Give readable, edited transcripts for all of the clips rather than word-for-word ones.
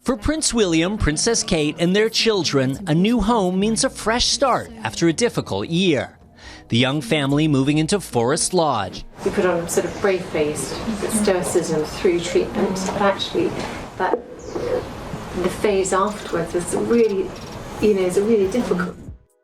For Prince William, Princess Kate, and their children, a new home means a fresh start after a difficult year. The young family moving into Forest Lodge. We put on sort of brave-faced stoicism through treatment, but actually the phase afterwards is really, is really difficult.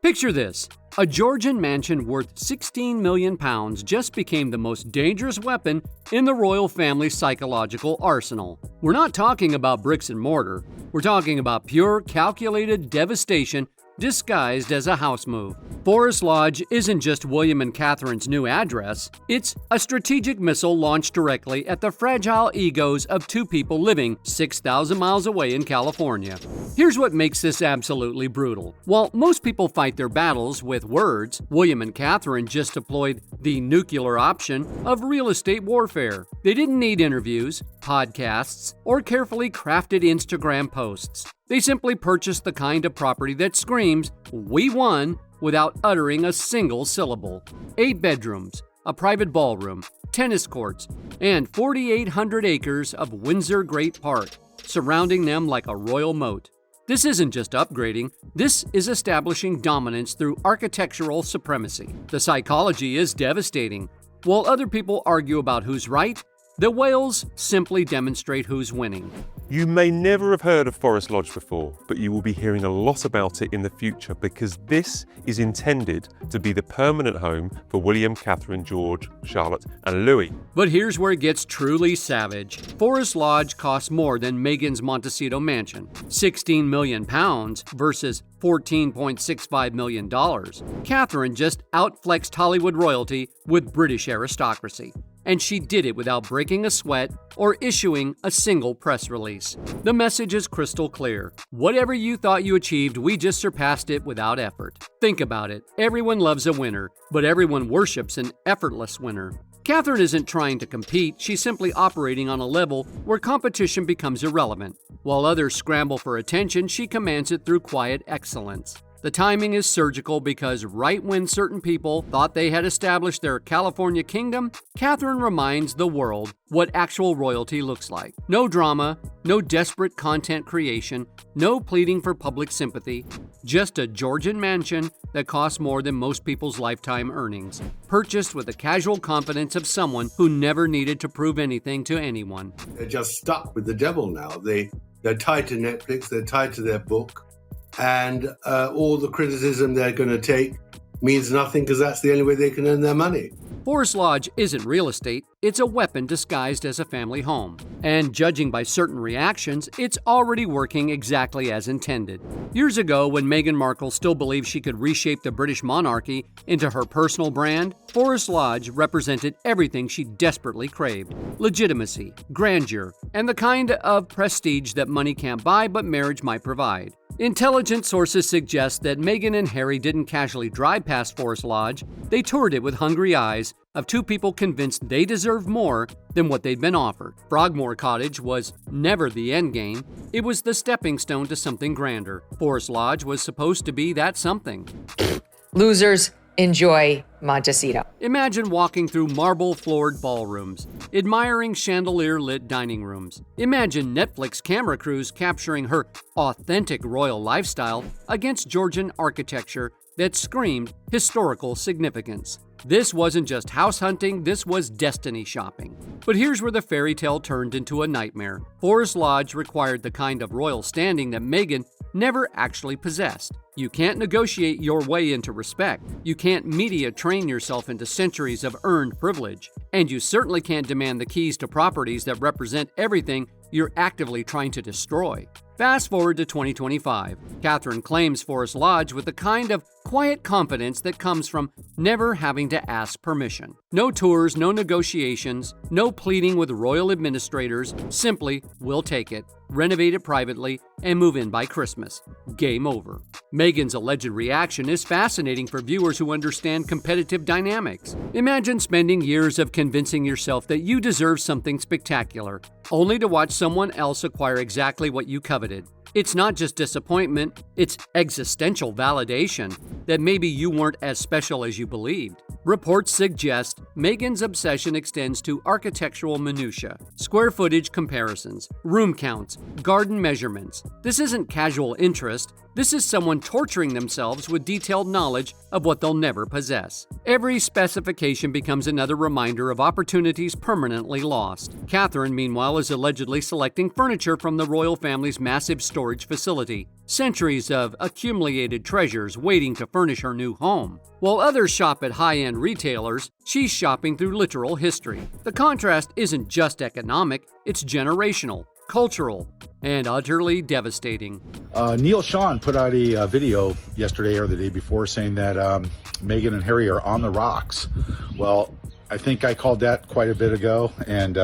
Picture this. A Georgian mansion worth £16 million just became the most dangerous weapon in the royal family's psychological arsenal. We're not talking about bricks and mortar. We're talking about pure, calculated devastation disguised as a house move. Forest Lodge isn't just William and Catherine's new address. It's a strategic missile launched directly at the fragile egos of two people living 6,000 miles away in California. Here's what makes this absolutely brutal. While most people fight their battles with words, William and Catherine just deployed the nuclear option of real estate warfare. They didn't need interviews, podcasts, or carefully crafted Instagram posts. They simply purchased the kind of property that screams, "We won," without uttering a single syllable. 8 bedrooms, a private ballroom, tennis courts, and 4,800 acres of Windsor Great Park, surrounding them like a royal moat. This isn't just upgrading, this is establishing dominance through architectural supremacy. The psychology is devastating. While other people argue about who's right, the Wales simply demonstrate who's winning. You may never have heard of Forest Lodge before, but you will be hearing a lot about it in the future because this is intended to be the permanent home for William, Catherine, George, Charlotte, and Louis. But here's where it gets truly savage. Forest Lodge costs more than Meghan's Montecito mansion, £16 million versus $14.65 million. Catherine just outflexed Hollywood royalty with British aristocracy. And she did it without breaking a sweat or issuing a single press release. The message is crystal clear. Whatever you thought you achieved, we just surpassed it without effort. Think about it. Everyone loves a winner, but everyone worships an effortless winner. Catherine isn't trying to compete, she's simply operating on a level where competition becomes irrelevant. While others scramble for attention, she commands it through quiet excellence. The timing is surgical because right when certain people thought they had established their California kingdom, Catherine reminds the world what actual royalty looks like. No drama, no desperate content creation, no pleading for public sympathy, just a Georgian mansion that costs more than most people's lifetime earnings, purchased with the casual confidence of someone who never needed to prove anything to anyone. They're just stuck with the devil now. They're tied to Netflix, they're tied to their book. And all the criticism they're going to take means nothing because that's the only way they can earn their money. Forest Lodge isn't real estate, it's a weapon disguised as a family home. And judging by certain reactions, it's already working exactly as intended. Years ago, when Meghan Markle still believed she could reshape the British monarchy into her personal brand, Forest Lodge represented everything she desperately craved: legitimacy, grandeur, and the kind of prestige that money can't buy but marriage might provide. Intelligent sources suggest that Meghan and Harry didn't casually drive past Forest Lodge. They toured it with hungry eyes of two people convinced they deserved more than what they'd been offered. Frogmore Cottage was never the end game. It was the stepping stone to something grander. Forest Lodge was supposed to be that something. Losers enjoy Montecito. Imagine walking through marble-floored ballrooms, admiring chandelier-lit dining rooms. Imagine Netflix camera crews capturing her authentic royal lifestyle against Georgian architecture that screamed historical significance. This wasn't just house hunting, this was destiny shopping. But here's where the fairy tale turned into a nightmare. Forest Lodge required the kind of royal standing that Meghan never actually possessed. You can't negotiate your way into respect. You can't media train yourself into centuries of earned privilege. And you certainly can't demand the keys to properties that represent everything you're actively trying to destroy. Fast forward to 2025. Catherine claims Forest Lodge with the kind of quiet confidence that comes from never having to ask permission. No tours, no negotiations, no pleading with royal administrators, simply, we'll take it, renovate it privately, and move in by Christmas. Game over. Meghan's alleged reaction is fascinating for viewers who understand competitive dynamics. Imagine spending years of convincing yourself that you deserve something spectacular, only to watch someone else acquire exactly what you coveted. It's not just disappointment, it's existential validation that maybe you weren't as special as you believed. Reports suggest Meghan's obsession extends to architectural minutiae, square footage comparisons, room counts, garden measurements. This isn't casual interest. This is someone torturing themselves with detailed knowledge of what they'll never possess. Every specification becomes another reminder of opportunities permanently lost. Catherine, meanwhile, is allegedly selecting furniture from the royal family's massive storage facility. Centuries of accumulated treasures waiting to furnish her new home. While others shop at high-end retailers, she's shopping through literal history. The contrast isn't just economic, it's generational, cultural, and utterly devastating. Neil Sean put out a video yesterday or the day before saying that Meghan and Harry are on the rocks. Well, I think I called that quite a bit ago, and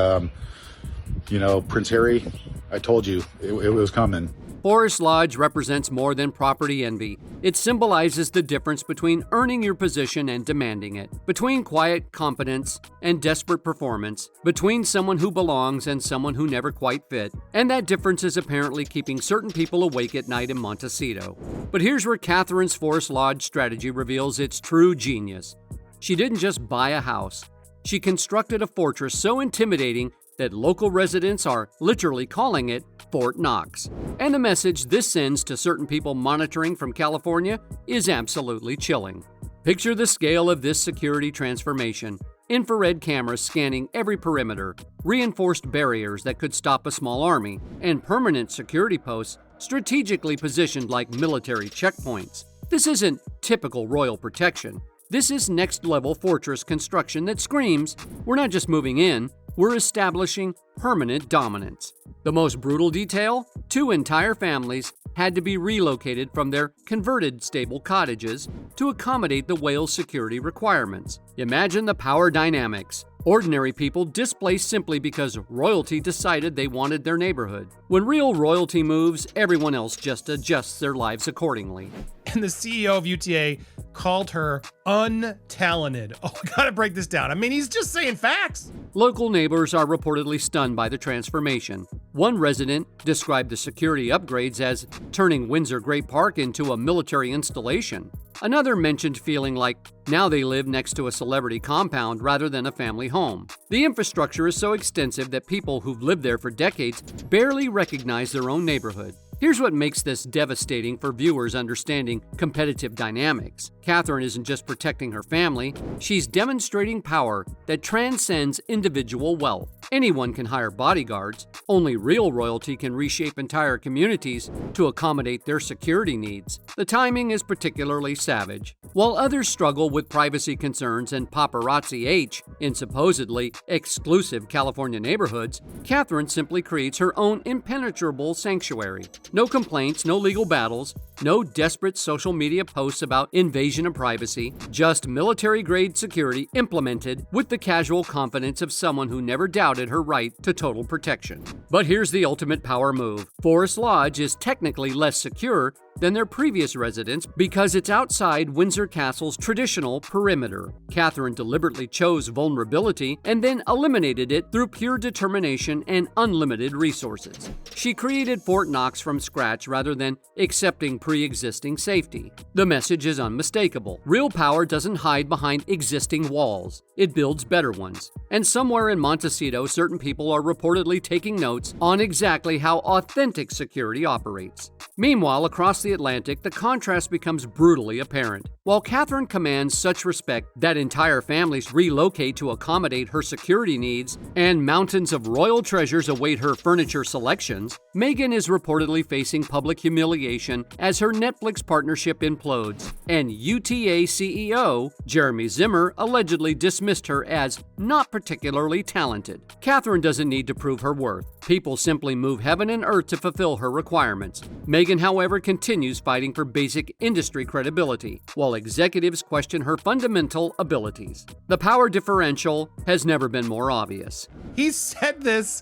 Prince Harry, I told you it was coming. Forest Lodge represents more than property envy. It symbolizes the difference between earning your position and demanding it, between quiet competence and desperate performance, between someone who belongs and someone who never quite fit, and that difference is apparently keeping certain people awake at night in Montecito. But here's where Catherine's Forest Lodge strategy reveals its true genius. She didn't just buy a house. She constructed a fortress so intimidating that local residents are literally calling it Fort Knox. And the message this sends to certain people monitoring from California is absolutely chilling. Picture the scale of this security transformation. Infrared cameras scanning every perimeter, reinforced barriers that could stop a small army, and permanent security posts strategically positioned like military checkpoints. This isn't typical royal protection. This is next-level fortress construction that screams, we're not just moving in, we're establishing permanent dominance. The most brutal detail? 2 entire families had to be relocated from their converted stable cottages to accommodate the whale's security requirements. Imagine the power dynamics. Ordinary people displaced simply because royalty decided they wanted their neighborhood. When real royalty moves, everyone else just adjusts their lives accordingly. And the CEO of UTA called her untalented. Oh, I gotta break this down. I mean, he's just saying facts. Local neighbors are reportedly stunned by the transformation. One resident described the security upgrades as turning Windsor Great Park into a military installation. Another mentioned feeling like now they live next to a celebrity compound rather than a family home. The infrastructure is so extensive that people who've lived there for decades barely recognize their own neighborhood. Here's what makes this devastating for viewers understanding competitive dynamics. Catherine isn't just protecting her family, she's demonstrating power that transcends individual wealth. Anyone can hire bodyguards. Only real royalty can reshape entire communities to accommodate their security needs. The timing is particularly savage. While others struggle with privacy concerns and paparazzi H in supposedly exclusive California neighborhoods, Catherine simply creates her own impenetrable sanctuary. No complaints, no legal battles, no desperate social media posts about invasion of privacy, just military-grade security implemented with the casual confidence of someone who never doubted her right to total protection. But here's the ultimate power move. Forest Lodge is technically less secure than their previous residence because it's outside Windsor Castle's traditional perimeter. Catherine deliberately chose vulnerability and then eliminated it through pure determination and unlimited resources. She created Fort Knox from scratch rather than accepting pre-existing safety. The message is unmistakable. Real power doesn't hide behind existing walls. It builds better ones. And somewhere in Montecito, certain people are reportedly taking notes on exactly how authentic security operates. Meanwhile, across the Atlantic, the contrast becomes brutally apparent. While Catherine commands such respect that entire families relocate to accommodate her security needs and mountains of royal treasures await her furniture selections, Meghan is reportedly facing public humiliation as her Netflix partnership implodes, and UTA CEO Jeremy Zimmer allegedly dismissed her as not particularly talented. Catherine doesn't need to prove her worth. People simply move heaven and earth to fulfill her requirements. Meghan, however, continues fighting for basic industry credibility, while executives question her fundamental abilities. The power differential has never been more obvious. He said this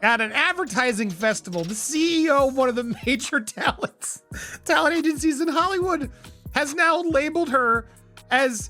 at an advertising festival. The CEO of one of the major talent agencies in Hollywood has now labeled her as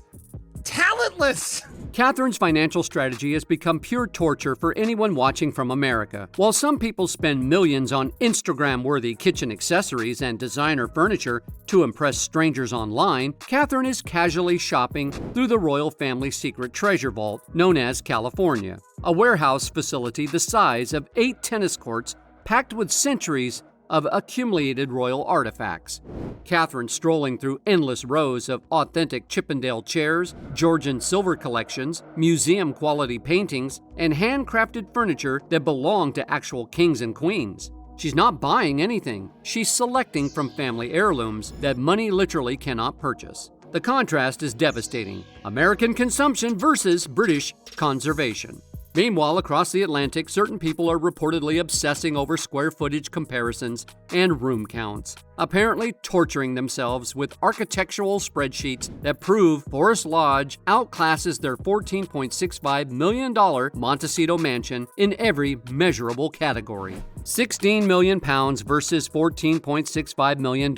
talentless. Catherine's financial strategy has become pure torture for anyone watching from America. While some people spend millions on Instagram-worthy kitchen accessories and designer furniture to impress strangers online, Catherine is casually shopping through the royal family's secret treasure vault known as California, a warehouse facility the size of 8 tennis courts packed with centuries of accumulated royal artifacts. Catherine strolling through endless rows of authentic Chippendale chairs, Georgian silver collections, museum-quality paintings, and handcrafted furniture that belong to actual kings and queens. She's not buying anything. She's selecting from family heirlooms that money literally cannot purchase. The contrast is devastating. American consumption versus British conservation. Meanwhile, across the Atlantic, certain people are reportedly obsessing over square footage comparisons and room counts, apparently torturing themselves with architectural spreadsheets that prove Forest Lodge outclasses their $14.65 million Montecito mansion in every measurable category. 16 million pounds versus $14.65 million.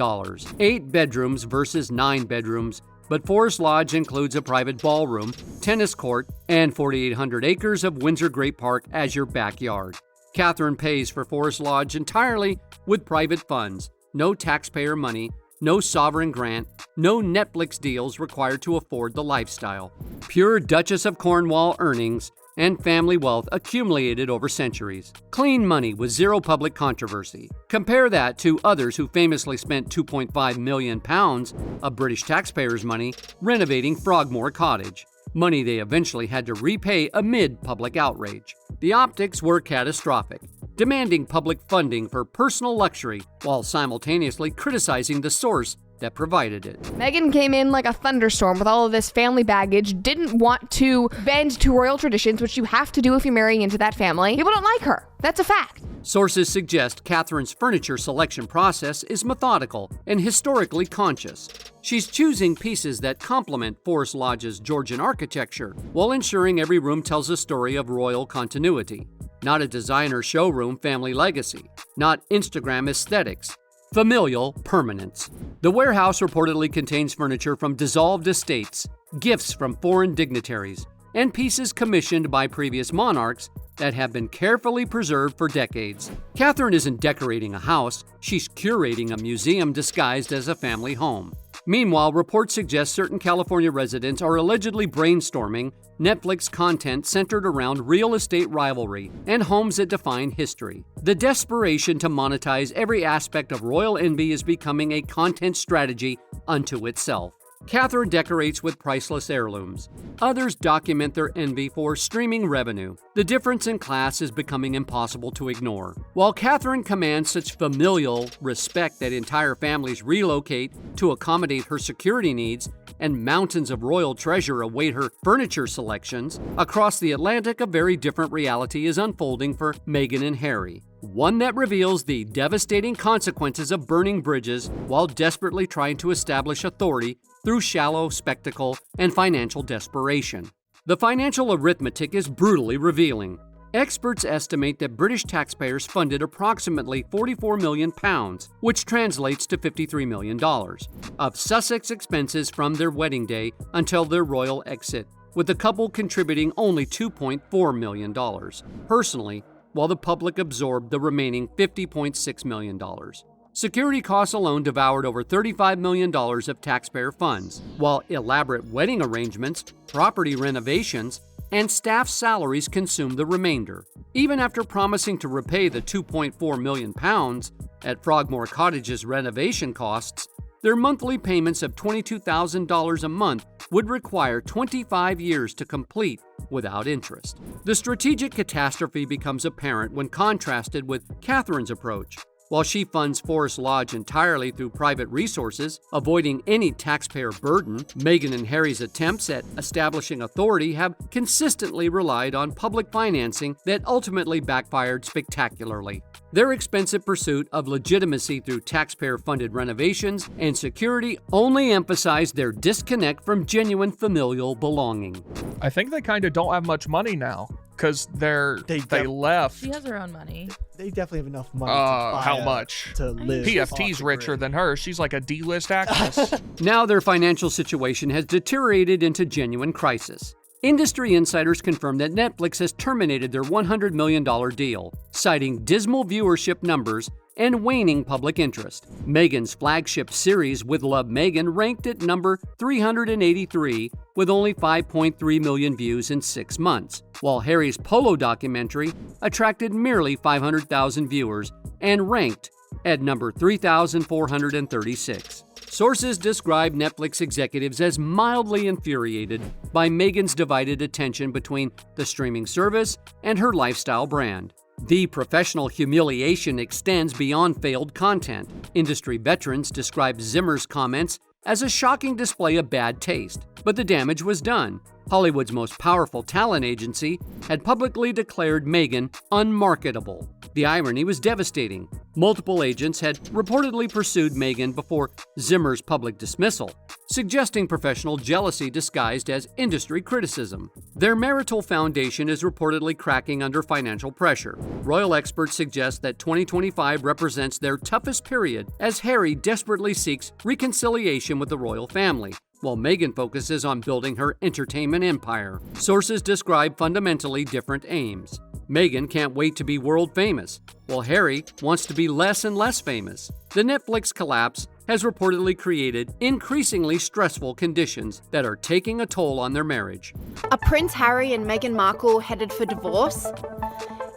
8 bedrooms versus 9 bedrooms. But Forest Lodge includes a private ballroom, tennis court, and 4,800 acres of Windsor Great Park as your backyard. Catherine pays for Forest Lodge entirely with private funds, no taxpayer money, no sovereign grant, no Netflix deals required to afford the lifestyle. Pure Duchess of Cornwall earnings and family wealth accumulated over centuries. Clean money with zero public controversy. Compare that to others who famously spent £2.5 million of British taxpayers' money renovating Frogmore Cottage, money they eventually had to repay amid public outrage. The optics were catastrophic, demanding public funding for personal luxury while simultaneously criticizing the source that provided it. Meghan came in like a thunderstorm with all of this family baggage, didn't want to bend to royal traditions, which you have to do if you're marrying into that family. People don't like her. That's a fact. Sources suggest Catherine's furniture selection process is methodical and historically conscious. She's choosing pieces that complement Forest Lodge's Georgian architecture, while ensuring every room tells a story of royal continuity. Not a designer showroom family legacy, not Instagram aesthetics, familial permanence. The warehouse reportedly contains furniture from dissolved estates, gifts from foreign dignitaries, and pieces commissioned by previous monarchs that have been carefully preserved for decades. Catherine isn't decorating a house, she's curating a museum disguised as a family home. Meanwhile, reports suggest certain California residents are allegedly brainstorming Netflix content centered around real estate rivalry and homes that define history. The desperation to monetize every aspect of royal envy is becoming a content strategy unto itself. Catherine decorates with priceless heirlooms. Others document their envy for streaming revenue. The difference in class is becoming impossible to ignore. While Catherine commands such familial respect that entire families relocate to accommodate her security needs, and mountains of royal treasure await her furniture selections, across the Atlantic a very different reality is unfolding for Meghan and Harry. One that reveals the devastating consequences of burning bridges while desperately trying to establish authority through shallow spectacle and financial desperation. The financial arithmetic is brutally revealing. Experts estimate that British taxpayers funded approximately £44 million, which translates to $53 million, of Sussex expenses from their wedding day until their royal exit, with the couple contributing only $2.4 million personally, while the public absorbed the remaining $50.6 million. Security costs alone devoured over $35 million of taxpayer funds, while elaborate wedding arrangements, property renovations, and staff salaries consumed the remainder. Even after promising to repay the £2.4 million at Frogmore Cottage's renovation costs, their monthly payments of $22,000 a month would require 25 years to complete without interest. The strategic catastrophe becomes apparent when contrasted with Catherine's approach. While she funds Forest Lodge entirely through private resources, avoiding any taxpayer burden, Meghan and Harry's attempts at establishing authority have consistently relied on public financing that ultimately backfired spectacularly. Their expensive pursuit of legitimacy through taxpayer-funded renovations and security only emphasized their disconnect from genuine familial belonging. I think they kind of don't have much money now because they left. She has her own money. They definitely have enough money to buy how much? To live. PFT's richer than her. She's like a D-list actress. Now their financial situation has deteriorated into genuine crisis. Industry insiders confirm that Netflix has terminated their $100 million deal, citing dismal viewership numbers and waning public interest. Meghan's flagship series With Love Meghan ranked at number 383 with only 5.3 million views in 6 months, while Harry's Polo documentary attracted merely 500,000 viewers and ranked at number 3,436. Sources describe Netflix executives as mildly infuriated by Meghan's divided attention between the streaming service and her lifestyle brand. The professional humiliation extends beyond failed content. Industry veterans describe Zimmer's comments as a shocking display of bad taste, but the damage was done. Hollywood's most powerful talent agency had publicly declared Meghan unmarketable. The irony was devastating. Multiple agents had reportedly pursued Meghan before Zimmer's public dismissal, suggesting professional jealousy disguised as industry criticism. Their marital foundation is reportedly cracking under financial pressure. Royal experts suggest that 2025 represents their toughest period as Harry desperately seeks reconciliation with the royal family, while Meghan focuses on building her entertainment empire. Sources describe fundamentally different aims. Meghan can't wait to be world famous, while Harry wants to be less and less famous. The Netflix collapse has reportedly created increasingly stressful conditions that are taking a toll on their marriage. Are Prince Harry and Meghan Markle headed for divorce?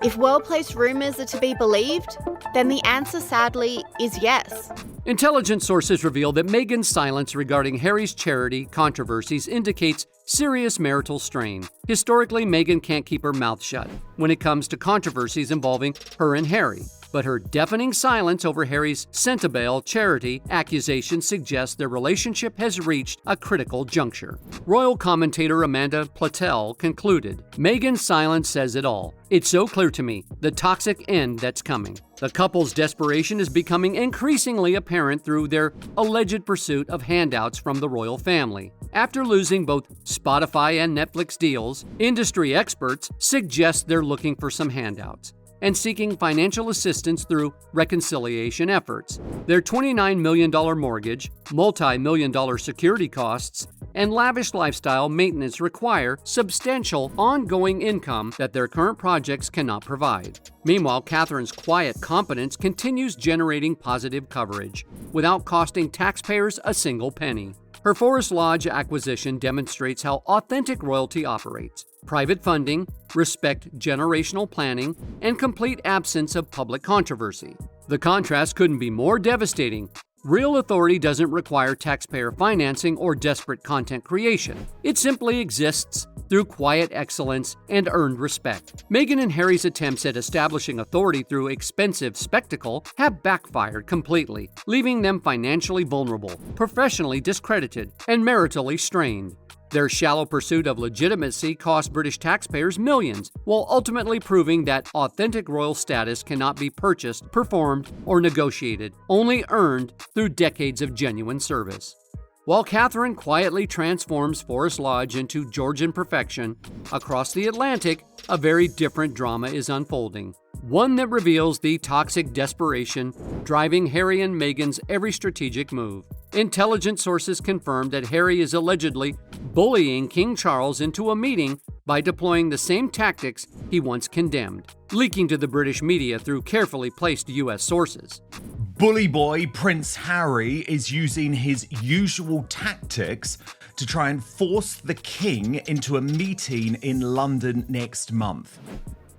If well-placed rumors are to be believed, then the answer, sadly, is yes. Intelligence sources reveal that Meghan's silence regarding Harry's charity controversies indicates serious marital strain. Historically, Meghan can't keep her mouth shut when it comes to controversies involving her and Harry. But her deafening silence over Harry's Centabelle charity accusation suggests their relationship has reached a critical juncture. Royal commentator Amanda Platel concluded, "Meghan's silence says it all. It's so clear to me, the toxic end that's coming." The couple's desperation is becoming increasingly apparent through their alleged pursuit of handouts from the royal family. After losing both Spotify and Netflix deals, industry experts suggest they're looking for some handouts and seeking financial assistance through reconciliation efforts. Their $29 million mortgage, multi-million-dollar security costs, and lavish lifestyle maintenance require substantial ongoing income that their current projects cannot provide. Meanwhile, Catherine's quiet competence continues generating positive coverage without costing taxpayers a single penny. Her Forest Lodge acquisition demonstrates how authentic royalty operates. Private funding, respect generational planning, and complete absence of public controversy. The contrast couldn't be more devastating. Real authority doesn't require taxpayer financing or desperate content creation. It simply exists through quiet excellence and earned respect. Meghan and Harry's attempts at establishing authority through expensive spectacle have backfired completely, leaving them financially vulnerable, professionally discredited, and maritally strained. Their shallow pursuit of legitimacy cost British taxpayers millions, while ultimately proving that authentic royal status cannot be purchased, performed, or negotiated, only earned through decades of genuine service. While Catherine quietly transforms Forest Lodge into Georgian perfection, across the Atlantic, a very different drama is unfolding. One that reveals the toxic desperation driving Harry and Meghan's every strategic move. Intelligence sources confirm that Harry is allegedly bullying King Charles into a meeting by deploying the same tactics he once condemned, leaking to the British media through carefully placed U.S. sources. Bully boy Prince Harry is using his usual tactics to try and force the king into a meeting in London next month.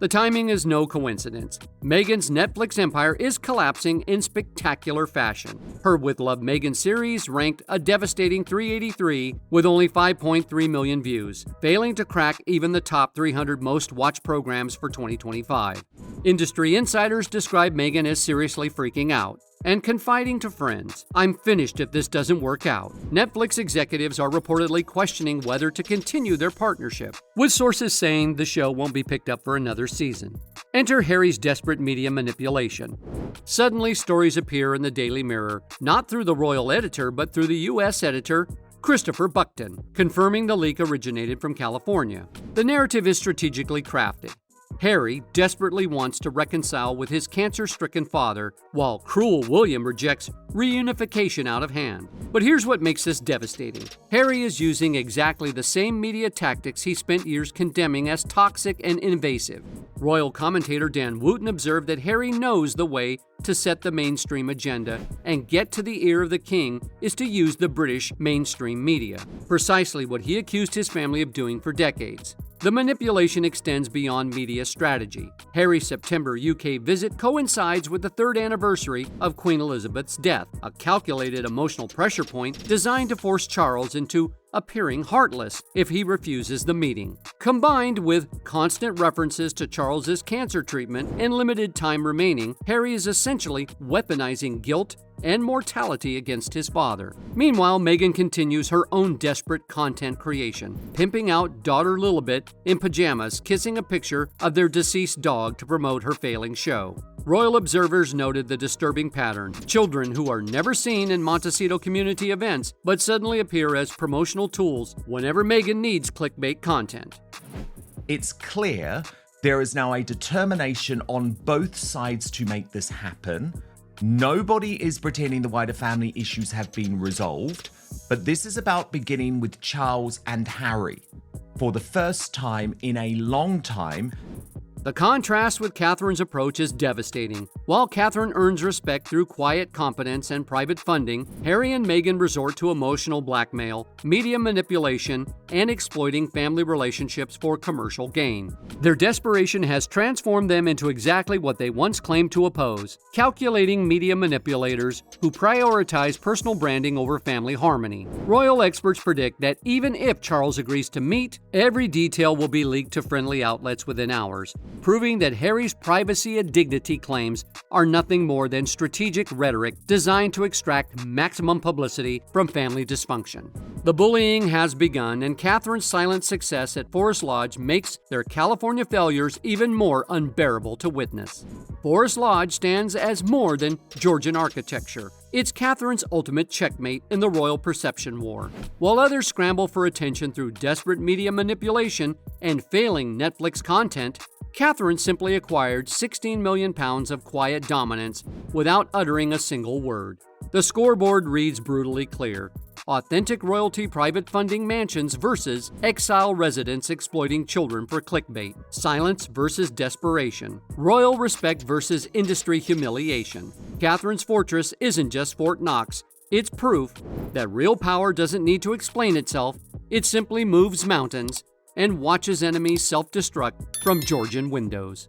The timing is no coincidence. Meghan's Netflix empire is collapsing in spectacular fashion. Her With Love Meghan series ranked a devastating 383 with only 5.3 million views, failing to crack even the top 300 most watched programs for 2025. Industry insiders describe Meghan as seriously freaking out and confiding to friends, "I'm finished if this doesn't work out." Netflix executives are reportedly questioning whether to continue their partnership, with sources saying the show won't be picked up for another season. Enter Harry's desperate media manipulation. Suddenly, stories appear in the Daily Mirror, not through the royal editor, but through the U.S. editor, Christopher Buckton, confirming the leak originated from California. The narrative is strategically crafted. Harry desperately wants to reconcile with his cancer-stricken father, while cruel William rejects reunification out of hand. But here's what makes this devastating. Harry is using exactly the same media tactics he spent years condemning as toxic and invasive. Royal commentator Dan Wooten observed that Harry knows the way to set the mainstream agenda and get to the ear of the king is to use the British mainstream media, precisely what he accused his family of doing for decades. The manipulation extends beyond media strategy. Harry's September UK visit coincides with the 3rd anniversary of Queen Elizabeth's death, a calculated emotional pressure point designed to force Charles into appearing heartless if he refuses the meeting. Combined with constant references to Charles's cancer treatment and limited time remaining, Harry is essentially weaponizing guilt and mortality against his father. Meanwhile, Meghan continues her own desperate content creation, pimping out daughter Lilibet in pajamas, kissing a picture of their deceased dog to promote her failing show. Royal observers noted the disturbing pattern. Children who are never seen in Montecito community events, but suddenly appear as promotional tools whenever Meghan needs clickbait content. It's clear there is now a determination on both sides to make this happen. Nobody is pretending the wider family issues have been resolved, but this is about beginning with Charles and Harry. For the first time in a long time, the contrast with Catherine's approach is devastating. While Catherine earns respect through quiet competence and private funding, Harry and Meghan resort to emotional blackmail, media manipulation, and exploiting family relationships for commercial gain. Their desperation has transformed them into exactly what they once claimed to oppose: calculating media manipulators who prioritize personal branding over family harmony. Royal experts predict that even if Charles agrees to meet, every detail will be leaked to friendly outlets within hours, proving that Harry's privacy and dignity claims are nothing more than strategic rhetoric designed to extract maximum publicity from family dysfunction. The bullying has begun, and Catherine's silent success at Forest Lodge makes their California failures even more unbearable to witness. Forest Lodge stands as more than Georgian architecture. It's Catherine's ultimate checkmate in the royal perception war. While others scramble for attention through desperate media manipulation and failing Netflix content, Catherine simply acquired £16 million of quiet dominance without uttering a single word. The scoreboard reads brutally clear: authentic royalty private funding mansions versus exile residents exploiting children for clickbait. Silence versus desperation. Royal respect versus industry humiliation. Catherine's fortress isn't just Fort Knox. It's proof that real power doesn't need to explain itself. It simply moves mountains and watches enemies self-destruct from Georgian windows.